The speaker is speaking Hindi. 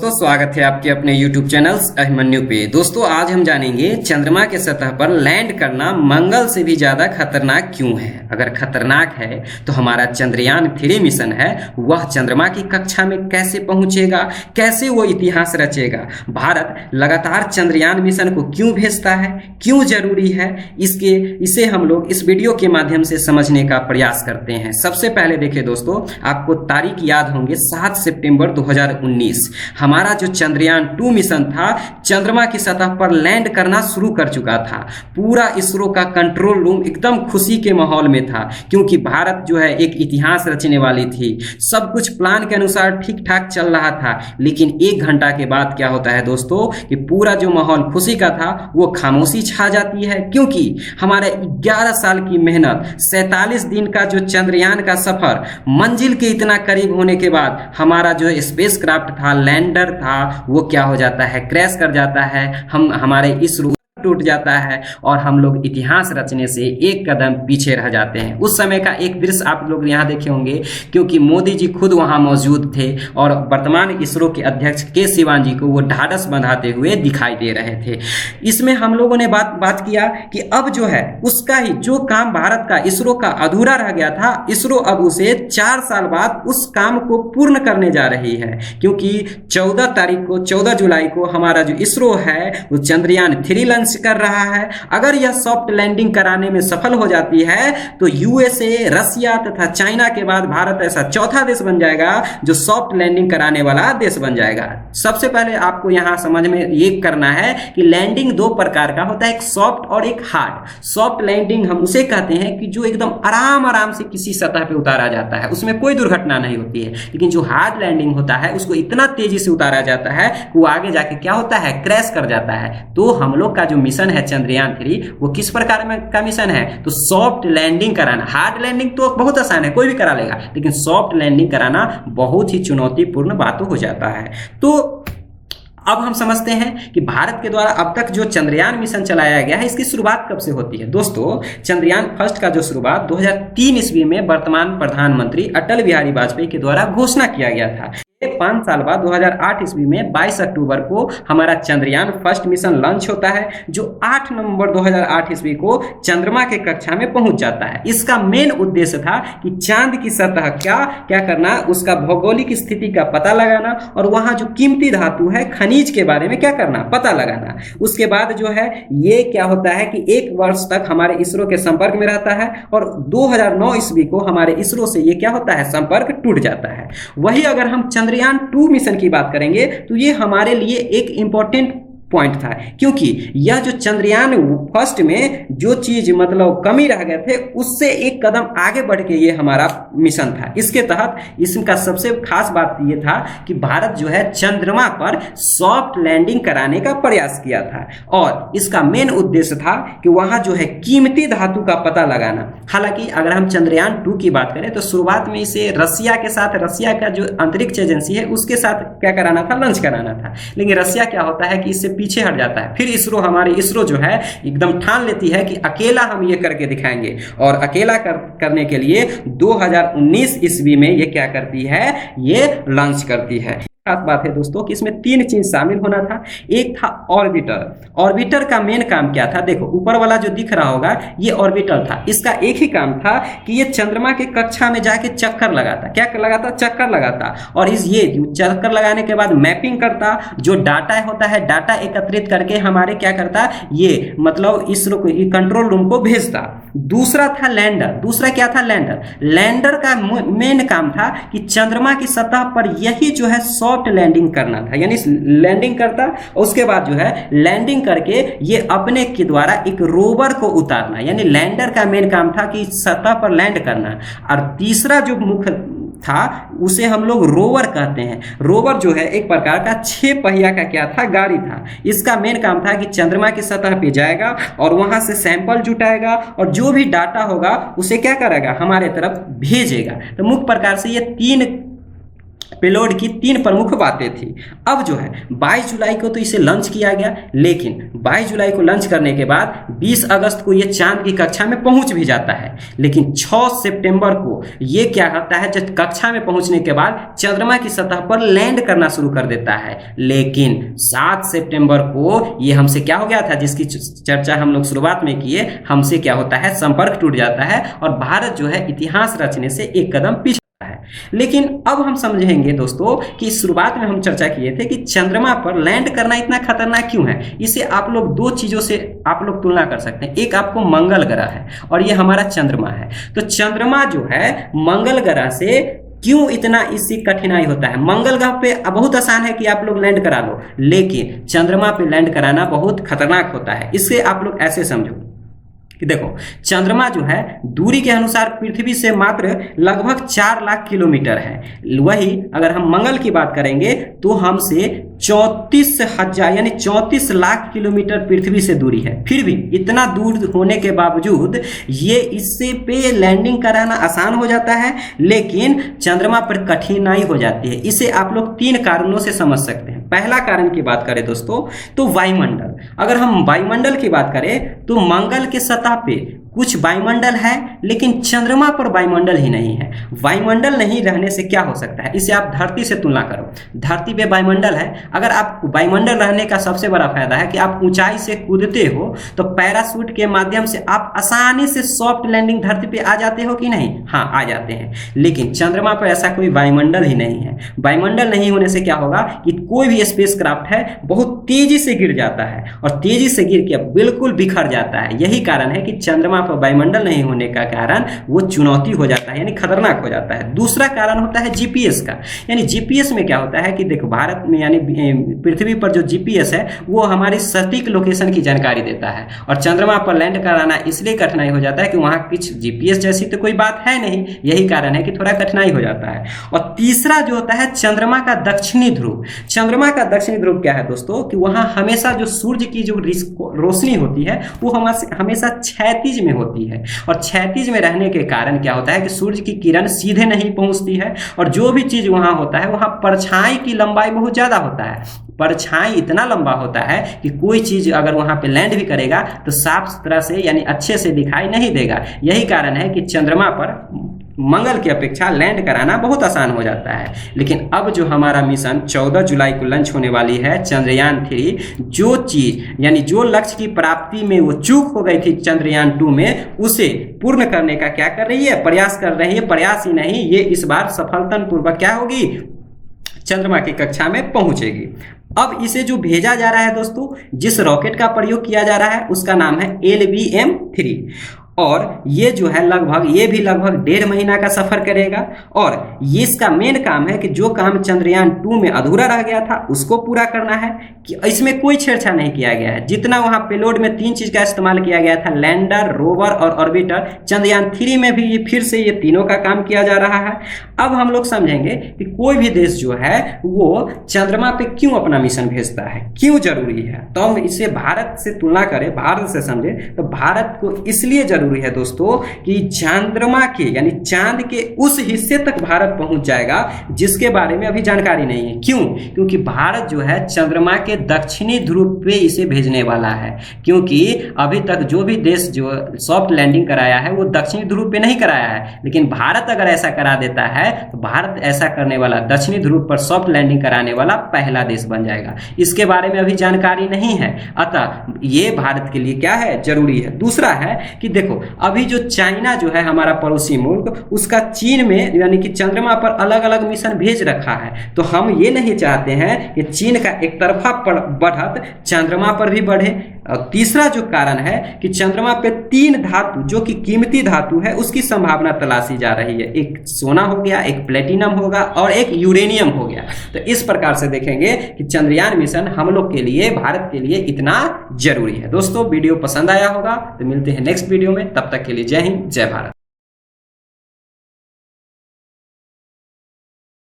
दोस्तों, स्वागत है आपके अपने YouTube चैनल अभिमन्यु पे। दोस्तों, आज हम जानेंगे चंद्रमा के सतह पर लैंड करना मंगल से भी ज्यादा खतरनाक क्यों है। अगर खतरनाक है तो हमारा चंद्रयान 3 मिशन है वह चंद्रमा की कक्षा में कैसे पहुंचेगा, कैसे वो इतिहास रचेगा। भारत लगातार चंद्रयान मिशन को क्यों भेजता है, क्यों जरूरी है, इसे हम लोग इस वीडियो के माध्यम से समझने का प्रयास करते हैं। सबसे पहले देखिए दोस्तों, आपको तारीख याद होंगे 7 सितंबर 2019 हमारा जो चंद्रयान 2 मिशन था चंद्रमा की सतह पर लैंड करना शुरू कर चुका था। पूरा इसरो का कंट्रोल रूम एकदम खुशी के माहौल में था, क्योंकि भारत जो है एक इतिहास रचने वाली थी। सब कुछ प्लान के अनुसार ठीक ठाक चल रहा था, लेकिन 1 घंटा के बाद क्या होता है दोस्तों कि पूरा जो माहौल खुशी का था वो खामोशी छा जाती है। क्योंकि हमारे 11 साल की मेहनत, 47 दिन का जो चंद्रयान का सफर मंजिल के इतना करीब होने के बाद हमारा जो स्पेस क्राफ्ट था, लैंडर था, वो क्या हो जाता है, क्रैश कर जाता है। हमारे इसरो टूट जाता है और हम लोग इतिहास रचने से एक कदम पीछे रह जाते हैं। उस समय का एक दृश्य आप लोग यहाँ देखे होंगे, क्योंकि मोदी जी खुद वहां मौजूद थे और वर्तमान इसरो के अध्यक्ष के सिवान जी को वो ढाढ़स बंधाते हुए दिखाई दे रहे थे। इसमें हम लोगों ने बात किया कि अब जो है उसका ही जो काम भारत का इसरो का अधूरा रह गया था, इसरो अब उसे 4 साल बाद उस काम को पूर्ण करने जा रही है। क्योंकि 14 जुलाई को हमारा जो इसरो है वो चंद्रयान 3 लॉन्च कर रहा है। अगर यह सॉफ्ट लैंडिंग कराने में सफल हो जाती है तो यूएसए, रसिया तथा चाइना के बाद भारत ऐसा चौथा देश बन जाएगा जो सॉफ्ट लैंडिंग कराने वाला देश बन जाएगा। सबसे पहले आपको यहां समझ में ये करना है कि लैंडिंग 2 प्रकार का होता है, एक सॉफ्ट और एक हार्ड। सॉफ्ट लैंडिंग हम उसे कहते हैं कि जो एकदम आराम से किसी सतह पे उतारा जाता है, उसमें कोई दुर्घटना नहीं होती है। लेकिन जो हार्ड लैंडिंग होता है उसको इतना तेजी से उतारा जाता है कि वो आगे जाके क्या होता है, क्रैश कर जाता है। तो हम लोग का जो मिशन है चंद्रयान 3 वो किस प्रकार में का मिशन है, तो सॉफ्ट लैंडिंग कराना। हार्ड लैंडिंग तो बहुत आसान है, कोई भी करा लेगा, लेकिन सॉफ्ट लैंडिंग कराना बहुत ही चुनौतीपूर्ण बात हो जाता है। तो अब हम समझते हैं कि भारत के द्वारा अब तक जो चंद्रयान मिशन चलाया गया है इसकी शुरुआत कब से होती है। दोस्तों, चंद्रयान फर्स्ट का जो शुरुआत 2003 ईस्वी में वर्तमान प्रधानमंत्री अटल बिहारी वाजपेयी के द्वारा घोषणा किया गया था। 5 साल बाद 2008 ईस्वी में 22 अक्टूबर को हमारा चंद्रयान फर्स्ट मिशन लॉन्च होता है, जो 8 नवंबर 2008 ईस्वी को चंद्रमा के कक्षा में पहुंच जाता है। इसका मेन उद्देश्य था कि चांद की सतह क्या करना, उसका भौगोलिक स्थिति का पता लगाना और वहां जो कीमती धातु है, खनिज के बारे में क्या करना, पता लगाना। उसके बाद जो है ये क्या होता है कि 1 वर्ष तक हमारे इसरो के संपर्क में रहता है और 2009 ईस्वी को हमारे इसरो से ये क्या होता है, संपर्क टूट जाता है। वही अगर हम चंद्रयान 2 मिशन की बात करेंगे तो ये हमारे लिए एक इंपॉर्टेंट पॉइंट था, क्योंकि यह जो चंद्रयान फर्स्ट में जो चीज मतलब कमी रह गए थे उससे एक कदम आगे बढ़ के ये हमारा मिशन था। इसके तहत इसका सबसे खास बात ये था कि भारत जो है चंद्रमा पर सॉफ्ट लैंडिंग कराने का प्रयास किया था और इसका मेन उद्देश्य था कि वहां जो है कीमती धातु का पता लगाना। हालांकि अगर हम चंद्रयान 2 की बात करें तो शुरुआत में इसे रसिया का जो अंतरिक्ष एजेंसी है उसके साथ क्या कराना था, लॉन्च कराना था। लेकिन रसिया क्या होता है कि इससे पीछे हट जाता है। फिर हमारी इसरो जो है एकदम ठान लेती है कि अकेला हम ये करके दिखाएंगे और अकेला करने के लिए 2019 ईस्वी में ये क्या करती है, ये लॉन्च करती है। खास बात है दोस्तों कि इसमें 3 चीज शामिल होना था। एक था ऑर्बिटर का मेन काम क्या था, देखो ऊपर वाला जो दिख रहा होगा ये ऑर्बिटर था। इसका एक ही काम था कि ये चंद्रमा के कक्षा में जाके चक्कर लगाता। क्या लगाता, चक्कर लगाता और ये चक्कर लगाने के बाद मैपिंग करता, जो डाटा होता है डाटा एकत्रित करके हमारे क्या करता, ये मतलब इसरो को कंट्रोल रूम को भेजता। दूसरा था लैंडर। दूसरा क्या था, लैंडर का मेन काम था कि चंद्रमा की सतह पर यही जो है सॉफ्ट लैंडिंग करना था, यानी लैंडिंग करता और उसके बाद जो है लैंडिंग करके ये अपने के द्वारा एक रोवर को उतारना। यानी लैंडर का मेन काम था कि सतह पर लैंड करना। और तीसरा जो मुख्य था उसे हम लोग रोवर कहते हैं। रोवर जो है एक प्रकार का 6 पहिया का क्या था, गाड़ी था। इसका मेन काम था कि चंद्रमा की सतह पे जाएगा और वहां से सैंपल जुटाएगा और जो भी डाटा होगा उसे क्या करेगा, हमारे तरफ भेजेगा। तो मुख्य प्रकार से ये पेलोड की 3 प्रमुख बातें थी। अब जो है 22 जुलाई को तो इसे लॉन्च किया गया, लेकिन 22 जुलाई को लॉन्च करने के बाद 20 अगस्त को ये चांद की कक्षा में पहुंच भी जाता है, लेकिन 6 सितंबर को ये क्या करता है, जब कक्षा में पहुंचने के बाद चंद्रमा की सतह पर लैंड करना शुरू कर देता है। लेकिन 7 सितंबर को ये हमसे क्या हो गया था, जिसकी चर्चा हम लोग शुरुआत में किए, हमसे क्या होता है, संपर्क टूट जाता है और भारत जो है इतिहास रचने से एक कदम पीछे है। लेकिन अब हम समझेंगे दोस्तों कि शुरुआत में हम चर्चा किए थे कि चंद्रमा पर लैंड करना इतना खतरनाक क्यों है। इसे आप लोग 2 चीजों से आप लोग तुलना कर सकते हैं। एक आपको मंगल ग्रह है और ये हमारा चंद्रमा है। तो चंद्रमा जो है मंगल ग्रह से क्यों इतना इससे कठिनाई होता है। मंगल ग्रह पे बहुत आसान है कि आप लोग लैंड करा लो, लेकिन चंद्रमा पे लैंड कराना बहुत खतरनाक होता है। इससे आप लोग ऐसे समझो कि देखो, चंद्रमा जो है दूरी के अनुसार पृथ्वी से मात्र लगभग 4 लाख किलोमीटर है। वही अगर हम मंगल की बात करेंगे तो हमसे 34,000 यानी 34 लाख किलोमीटर पृथ्वी से दूरी है। फिर भी इतना दूर होने के बावजूद ये इससे पे लैंडिंग कराना आसान हो जाता है, लेकिन चंद्रमा पर कठिनाई हो जाती है। इसे आप लोग 3 कारणों से समझ सकते हैं। पहला कारण की बात करें दोस्तों तो वायुमंडल। अगर हम वायुमंडल की बात करें तो मंगल के सतह पे कुछ वायुमंडल है, लेकिन चंद्रमा पर वायुमंडल ही नहीं है। वायुमंडल नहीं रहने से क्या हो सकता है, इसे आप धरती से तुलना करो। धरती पे वायुमंडल है, अगर आप वायुमंडल रहने का सबसे बड़ा फायदा है कि आप ऊंचाई से कूदते हो तो पैराशूट के माध्यम से आप आसानी से सॉफ्ट लैंडिंग धरती पे आ जाते हो कि नहीं? हाँ, आ जाते हैं। लेकिन चंद्रमा पर ऐसा कोई वायुमंडल ही नहीं है। वायुमंडल नहीं होने से क्या होगा कि कोई भी स्पेसक्राफ्ट है बहुत तेजी से गिर जाता है और तेजी से गिर के बिल्कुल बिखर जाता है। यही कारण है कि चंद्रमा पर वायुमंडल नहीं होने का कारण वो चुनौती हो जाता है, यानी खतरनाक हो जाता है। दूसरा कारण होता है जीपीएस का। यानी जीपीएस में क्या होता है कि देखो, भारत में यानी पृथ्वी पर जो जीपीएस है वो हमारी सटीक लोकेशन की जानकारी देता है, और चंद्रमा पर लैंड कराना इसलिए कठिनाई हो जाता है कि वहां कुछ जीपीएस जैसी तो कोई बात है नहीं। यही कारण है कि थोड़ा कठिनाई हो जाता है। और तीसरा जो होता है चंद्रमा का दक्षिणी ध्रुव। चंद्रमा का दक्षिणी ध्रुव क्या है दोस्तों कि वहां हमेशा जो सूर्य की जो रोशनी होती है वो हमेशा क्षैतिज में होती है, और क्षैतिज में रहने के कारण क्या होता है कि सूर्य की किरण सीधे नहीं पहुंचती है, और जो भी चीज वहां होता है वहां परछाई की लंबाई बहुत ज्यादा होता है। परछाई इतना लंबा होता है कि कोई चीज अगर वहां पे लैंड भी करेगा तो साफ सुथरा से यानी अच्छे से दिखाई नहीं देगा। यही कारण है कि चंद्रमा पर मंगल की अपेक्षा लैंड कराना बहुत आसान हो जाता है। लेकिन अब जो हमारा मिशन 14 जुलाई को लॉन्च होने वाली है चंद्रयान 3, जो चीज यानी जो लक्ष्य की प्राप्ति में वो चूक हो गई थी चंद्रयान 2 में, उसे पूर्ण करने का क्या कर रही है, प्रयास कर रही है। प्रयास ही नहीं, ये इस बार सफलतापूर्वक क्या होगी, चंद्रमा की कक्षा में पहुंचेगी। अब इसे जो भेजा जा रहा है दोस्तों, जिस रॉकेट का प्रयोग किया जा रहा है उसका नाम है LBM-3, और ये जो है ये भी लगभग 1.5 महीना का सफर करेगा। और ये इसका मेन काम है कि जो काम चंद्रयान 2 में अधूरा रह गया था उसको पूरा करना है। कि इसमें कोई छेड़छाड़ नहीं किया गया है। जितना वहां पेलोड में 3 चीज का इस्तेमाल किया गया था, लैंडर, रोवर और ऑर्बिटर, चंद्रयान 3 में भी ये फिर से ये तीनों का काम किया जा रहा है। अब हम लोग समझेंगे कि कोई भी देश जो है वो चंद्रमा पे क्यों अपना मिशन भेजता है, क्यों जरूरी है। तो हम इसे भारत से तुलना करें, भारत से समझे तो भारत को इसलिए जरूरी है दोस्तों कि चंद्रमा के यानी चांद के उस हिस्से तक भारत पहुंच जाएगा जिसके बारे में अभी जानकारी नहीं है। क्यों? क्योंकि भारत जो है चंद्रमा के दक्षिणी ध्रुव पे इसे भेजने वाला है। क्योंकि अभी तक जो भी देश जो सॉफ्ट लैंडिंग कराया है वो दक्षिणी ध्रुव पे नहीं कराया है, लेकिन भारत अगर ऐसा करा देता है तो भारत ऐसा करने वाला, दक्षिणी ध्रुव पर सॉफ्ट लैंडिंग कराने वाला पहला देश बन जाएगा। इसके बारे में अभी जानकारी नहीं है, अतः ये भारत के लिए क्या है, जरूरी है। दूसरा है कि देखो अभी जो चाइना जो है हमारा पड़ोसी मुल्क, उसका चीन में यानी कि चंद्रमा पर अलग अलग मिशन भेज रखा है। तो हम ये नहीं चाहते हैं कि चीन का एक तरफा बढ़त चंद्रमा पर भी बढ़े। और तीसरा जो कारण है कि चंद्रमा पे 3 धातु जो कि कीमती धातु है उसकी संभावना तलाशी जा रही है। एक सोना हो गया, एक प्लेटिनम होगा और एक यूरेनियम हो गया। तो इस प्रकार से देखेंगे कि चंद्रयान मिशन हम लोग के लिए, भारत के लिए इतना जरूरी है। दोस्तों वीडियो पसंद आया होगा तो मिलते हैं नेक्स्ट वीडियो में, तब तक के लिए जय हिंद, जय भारत।